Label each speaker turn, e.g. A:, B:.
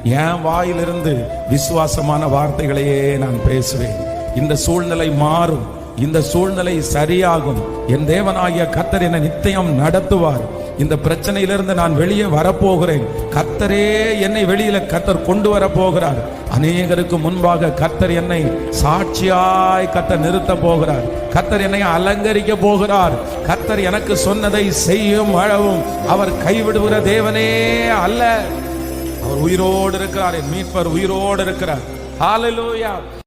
A: என் வாயிலிருந்து விசுவாசமான வார்த்தைகளையே நான் பேசுவேன். இந்த சூழ்நிலை மாறும், இந்த சூழ்நிலை சரியாகும். என் தேவனாகிய கர்த்தர் என்னை நித்தியம் நடத்துவார். இந்த பிரச்சனையிலிருந்து நான் வெளியே வரப்போகிறேன். கர்த்தரே என்னை வெளியில கர்த்தர் கொண்டு வர போகிறார். அநேகருக்கு முன்பாக கர்த்தர் என்னை சாட்சியாய் கர்த்தர் நிறுத்த போகிறார். கர்த்தர் என்னை அலங்கரிக்க போகிறார். கர்த்தர் எனக்கு சொன்னதை செய்யும் அளவும் அவர் கைவிடுகிற தேவனே அல்ல. அவர் உயிரோடு இருக்கிறார். என் மீட்பர் உயிரோடு இருக்கிறார். ஹல்லேலூயா.